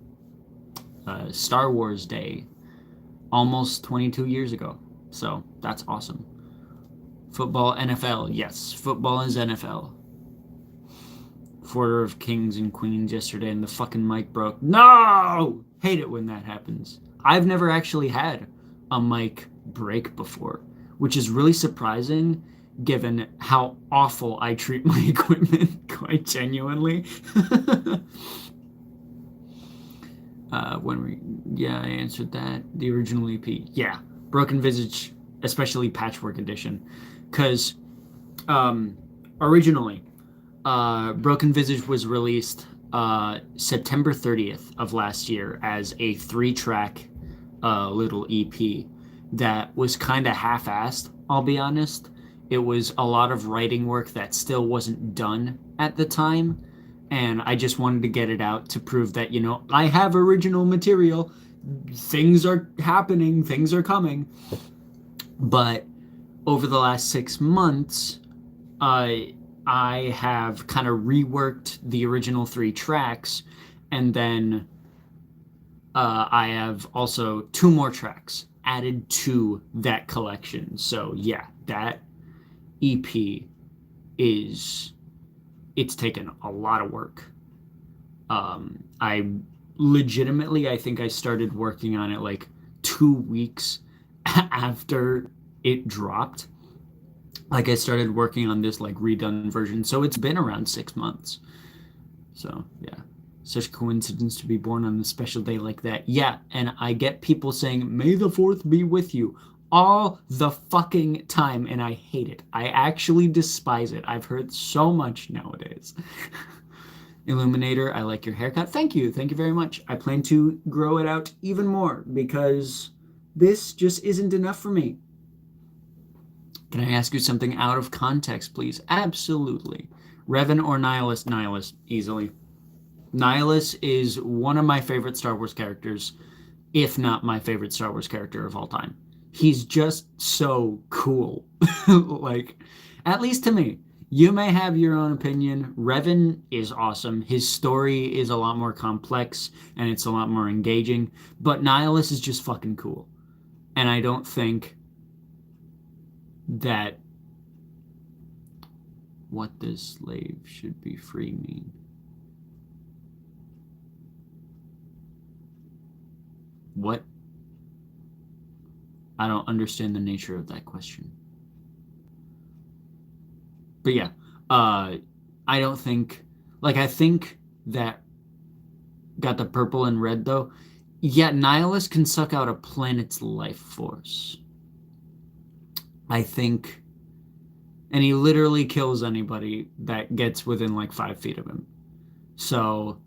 Star Wars Day, almost 22 years ago. So that's awesome. Football, NFL, yes, football is NFL. Order of Kings and Queens yesterday and the fucking mic broke. No! Hate it when that happens. I've never actually had a mic break before, which is really surprising given how awful I treat my equipment, quite genuinely. Yeah, I answered that. The original EP. Yeah. Broken Visage, especially Patchwork Edition. Because originally, Broken Visage was released September 30th of last year as a 3-track little EP that was kind of half-assed, I'll be honest. It was a lot of writing work that still wasn't done at the time, and I just wanted to get it out to prove that, you know, I have original material. Things are happening, things are coming. But over the last 6 months, I have kind of reworked the original 3 tracks, and then I have also 2 more tracks added to that collection. So yeah, that EP it's taken a lot of work. I legitimately, I think I started working on it like 2 weeks after it dropped. Like I started working on this like redone version, so it's been around 6 months. So yeah, such coincidence to be born on a special day like that. Yeah, and I get people saying May the 4th be with you all the fucking time, and I hate it. I actually despise it. I've heard so much nowadays. Illuminator, I like your haircut. Thank you very much. I plan to grow it out even more because this just isn't enough for me. Can I ask you something out of context, please? Absolutely. Revan or Nihilus? Nihilus, easily. Nihilus is one of my favorite Star Wars characters, if not my favorite Star Wars character of all time. He's just so cool. Like, at least to me. You may have your own opinion. Revan is awesome. His story is a lot more complex, and it's a lot more engaging. But Nihilus is just fucking cool. And I don't think that what does slave should be free mean? What? I don't understand the nature of that question. But yeah, I don't think, like, I think that got the purple and red though. Yeah, Nihilus can suck out a planet's life force. I think, and he literally kills anybody that gets within like 5 feet of him. So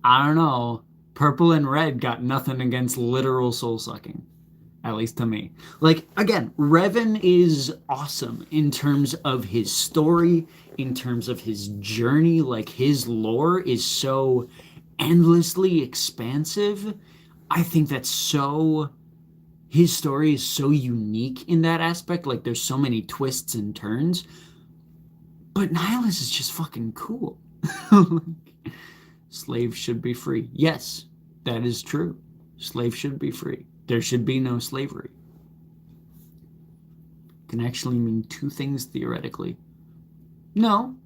I don't know. Purple and red got nothing against literal soul sucking, at least to me. Like, again, Revan is awesome in terms of his story, in terms of his journey. Like, his lore is so endlessly expansive. I think that's so. His story is so unique in that aspect. Like, there's so many twists and turns. But Nihilus is just fucking cool. Slaves should be free. Yes, that is true. Slaves should be free. There should be no slavery. Can actually mean two things theoretically. No,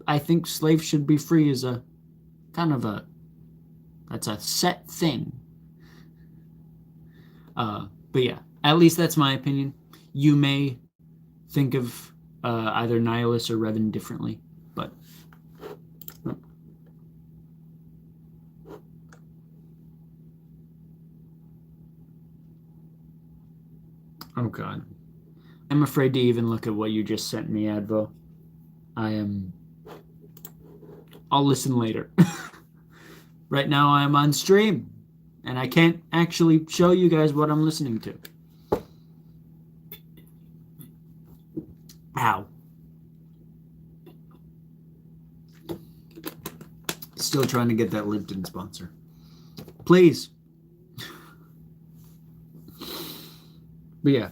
I think slaves should be free as a kind of a, that's a set thing. But yeah, at least that's my opinion. You may think of either Nihilus or Revan differently, but oh god. I'm afraid to even look at what you just sent me, Advo. I'll listen later. Right now I am on stream, and I can't actually show you guys what I'm listening to. Ow. Still trying to get that Lipton sponsor. Please. But yeah.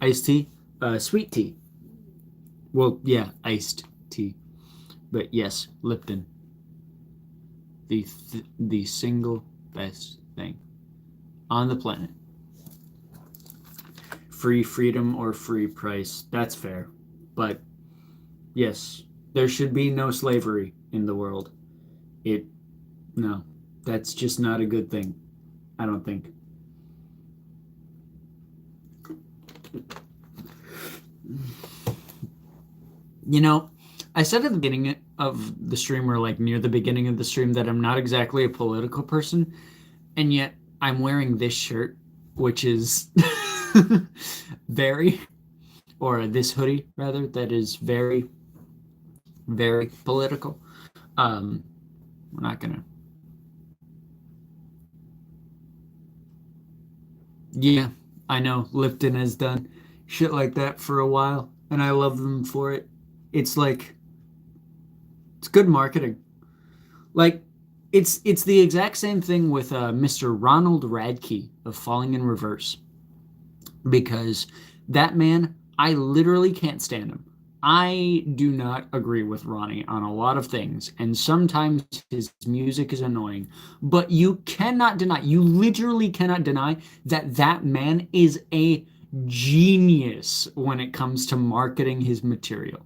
Iced tea? Sweet tea. Well, yeah, iced tea. But yes, Lipton. The single best thing on the planet. Free freedom or free price. That's fair. But yes, there should be no slavery in the world. No, that's just not a good thing. I don't think. You know, I said at the beginning of the stream, or like near the beginning of the stream, that I'm not exactly a political person, and yet I'm wearing this shirt, which is or this hoodie rather, that is very, very political. We're not gonna. Yeah, I know Lipton has done shit like that for a while, and I love them for it. It's like, it's good marketing. Like, it's the exact same thing with Mr. Ronald Radke of Falling in Reverse, because that man, I literally can't stand him. I do not agree with Ronnie on a lot of things, and sometimes his music is annoying, but you literally cannot deny that that man is a genius when it comes to marketing his material.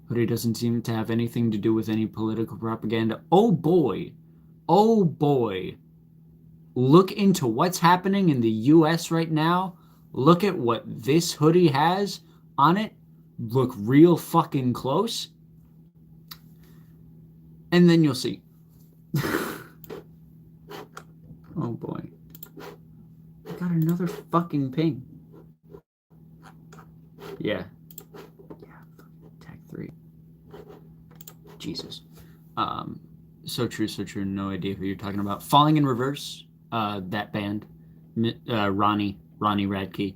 But it doesn't seem to have anything to do with any political propaganda. Oh boy. Oh boy. Look into what's happening in the US right now. Look at what this hoodie has on it. Look real fucking close. And then you'll see. Oh boy. I got another fucking ping. Yeah. Tag 3. Jesus. So true, so true. No idea who you're talking about. Falling in Reverse, that band. Ronnie Radke.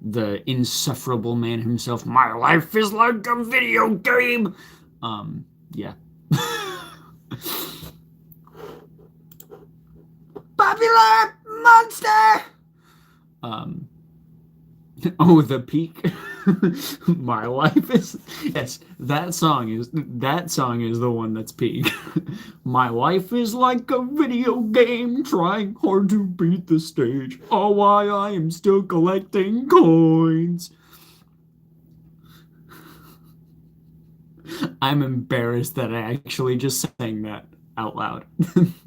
The insufferable man himself. My life is like a video game. Yeah. Popular monster. Oh, the peak. My life is, yes, that song is the one that's peak. My life is like a video game, trying hard to beat the stage. Oh, why I am still collecting coins. I'm embarrassed that I actually just sang that out loud.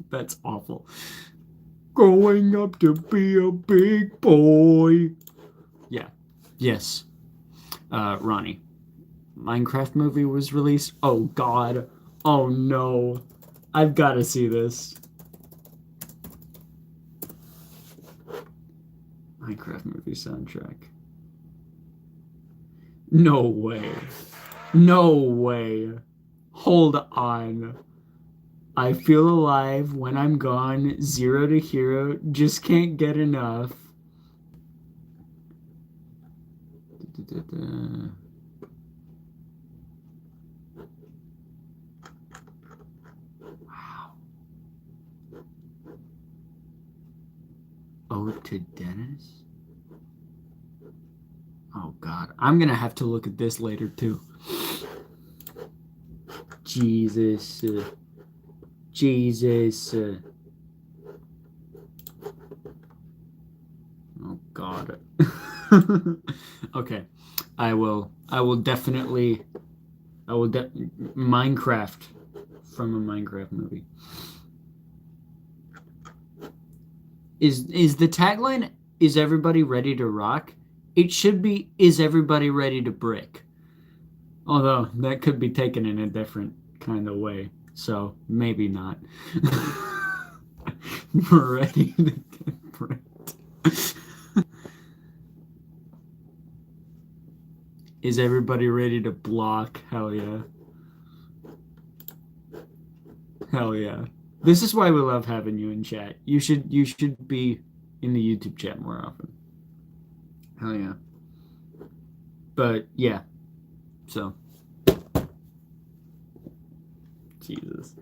That's awful. Growing up to be a big boy. Yeah. Yes. Ronnie. Minecraft movie was released. Oh god. Oh no. I've got to see this. Minecraft movie soundtrack. No way. No way. Hold on. I feel alive when I'm gone. Zero to hero. Just can't get enough. Wow. Ode to Dennis? Oh God. I'm gonna have to look at this later too. Jesus. Jesus. Oh God. Okay. I will definitely Minecraft from a Minecraft movie. Is the tagline is everybody ready to rock? It should be is everybody ready to brick? Although that could be taken in a different kind of way. So maybe not. We're ready to get bricked. Is everybody ready to block? Hell yeah. Hell yeah. This is why we love having you in chat. You should be in the YouTube chat more often. Hell yeah. But yeah. So Jesus.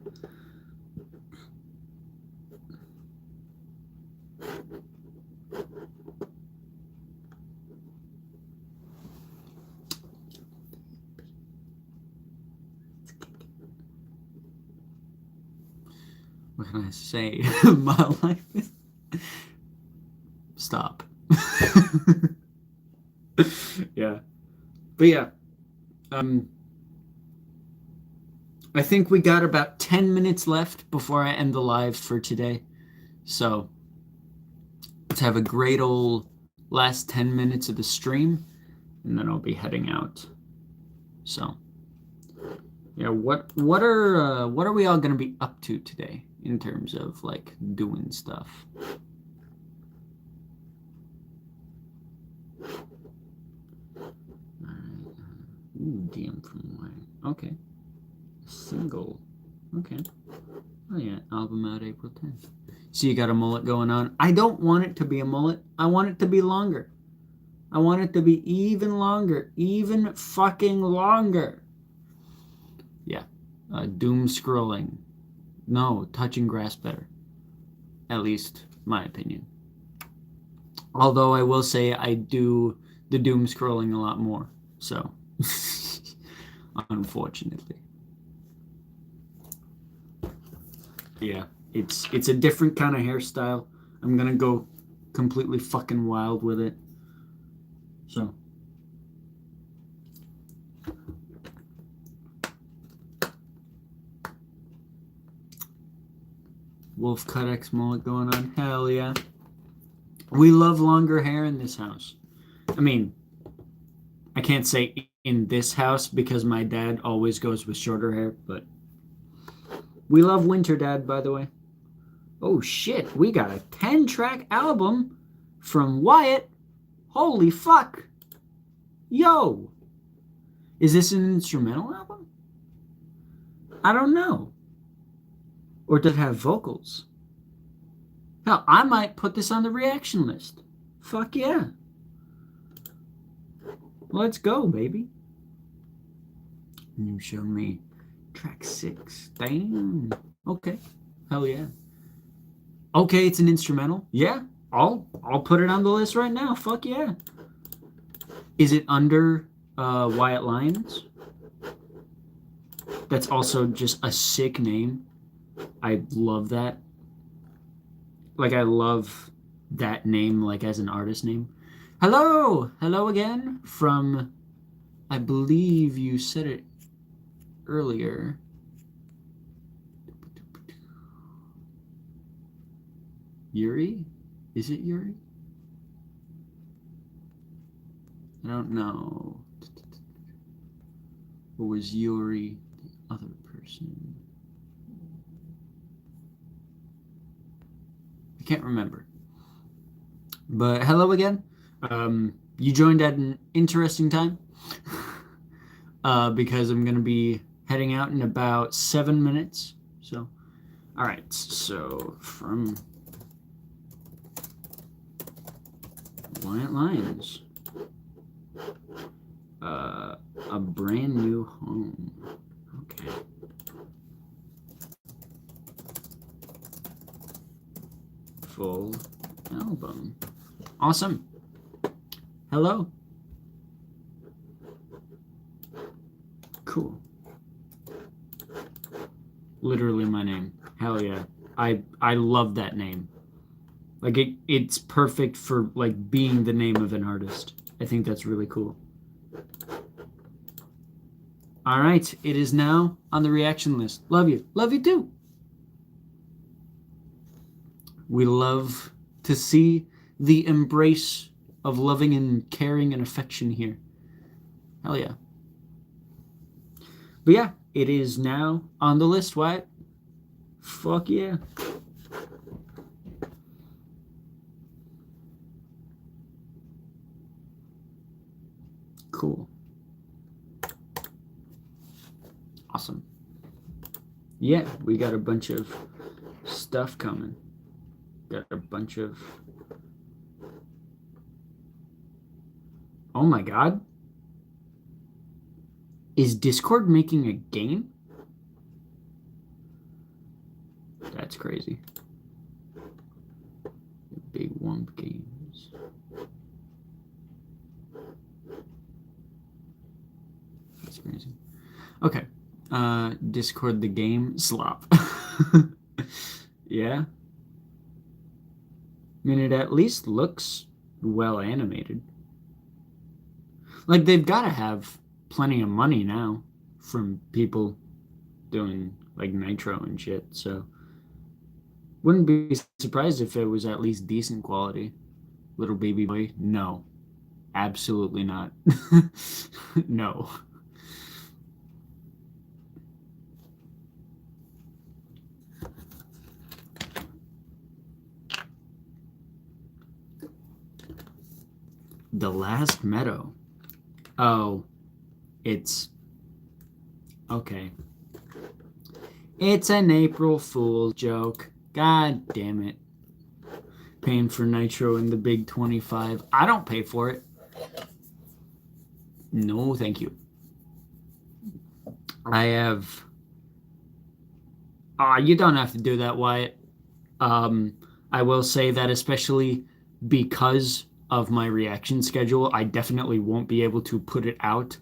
What can I say? My life is... Stop. Yeah. But yeah. I think we got about 10 minutes left before I end the live for today. So let's have a great old last 10 minutes of the stream, and then I'll be heading out. So yeah, what are we all gonna be up to today in terms of like doing stuff? Ooh, DM from Wyatt. Okay. Single. Okay. Oh yeah, album out April 10th. So you got a mullet going on. I don't want it to be a mullet. I want it to be longer. I want it to be even longer. Even fucking longer. Yeah. Doom scrolling. No, touching grass better. At least my opinion. Although I will say I do the doom scrolling a lot more. So, unfortunately. Yeah, it's a different kind of hairstyle. I'm gonna go completely fucking wild with it. So. Wolf Cut X mullet going on. Hell yeah. We love longer hair in this house. I mean, I can't say in this house because my dad always goes with shorter hair, but we love Winter Dad, by the way. Oh shit, we got a 10-track album from Wyatt. Holy fuck. Yo. Is this an instrumental album? I don't know. Or did it have vocals? Hell, I might put this on the reaction list. Fuck yeah. Let's go, baby. You show me track 6. Damn. Okay. Hell yeah. Okay, it's an instrumental. Yeah. I'll put it on the list right now. Fuck yeah. Is it under Wyatt Lyons? That's also just a sick name. I love that. Like, I love that name, like, as an artist name. Hello! Hello again from, I believe you said it earlier. Yuri? Is it Yuri? I don't know. Or was Yuri the other person? I can't remember. But hello again. You joined at an interesting time because I'm going to be heading out in about 7 minutes. So All right, so from Lion Lions, a brand new home. Okay. Full album. Awesome. Hello. Cool. Literally my name. Hell yeah. I love that name. Like it's perfect for like being the name of an artist. I think that's really cool. All right, it is now on the reaction list. Love you. Love you too. We love to see the embrace of loving and caring and affection here. Hell yeah. But yeah, it is now on the list, Wyatt. Fuck yeah. Cool. Awesome. Yeah, we got a bunch of stuff coming. Got a bunch of... Oh my god. Is Discord making a game? That's crazy. Big Wump Games. That's crazy. Okay. Discord the game slop. Yeah. I mean, it at least looks well animated. Like, they've got to have plenty of money now from people doing, like, Nitro and shit, so... Wouldn't be surprised if it was at least decent quality. Little baby boy? No. Absolutely not. No. The Last Meadow. Oh. It's... Okay. It's an April Fool's joke. God damn it. Paying for Nitro in the big 25. I don't pay for it. No, thank you. I have... you don't have to do that, Wyatt. I will say that especially because of my reaction schedule, I definitely won't be able to put it out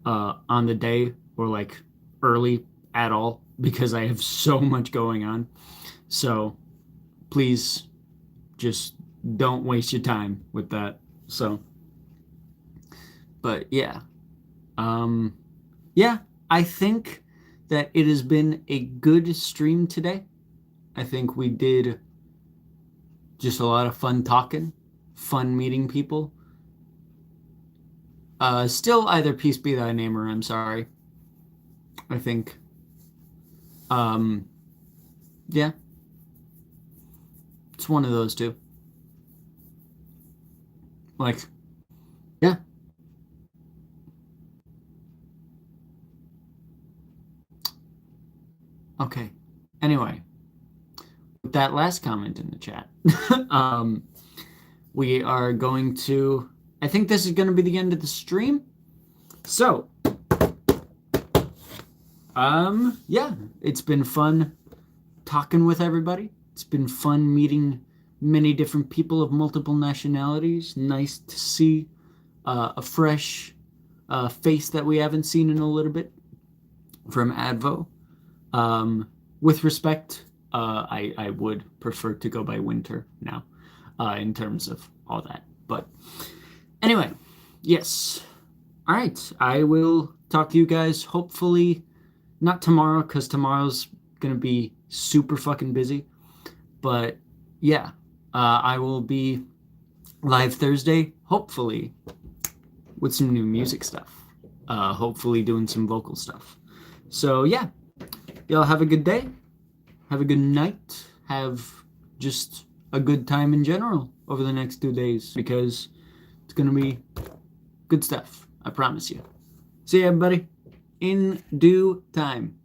on the day or like early at all because I have so much going on. So please just don't waste your time with that. So, but yeah. Yeah, I think that it has been a good stream today. I think we did just a lot of fun talking, fun meeting people. Still either Peace Be Thy Name or I'm Sorry. I think. Yeah. It's one of those two. Like, yeah. Okay. Anyway, with that last comment in the chat, we are going to... I think this is going to be the end of the stream. So, yeah, it's been fun talking with everybody. It's been fun meeting many different people of multiple nationalities. Nice to see a fresh face that we haven't seen in a little bit from Advo. With respect, I would prefer to go by Winter now in terms of all that. But anyway, yes. All right, I will talk to you guys hopefully not tomorrow because tomorrow's going to be super fucking busy. But yeah, I will be live Thursday, hopefully, with some new music stuff. Hopefully doing some vocal stuff. So yeah, y'all have a good day. Have a good night. Have just a good time in general over the next 2 days because it's going to be good stuff. I promise you. See you, everybody, in due time.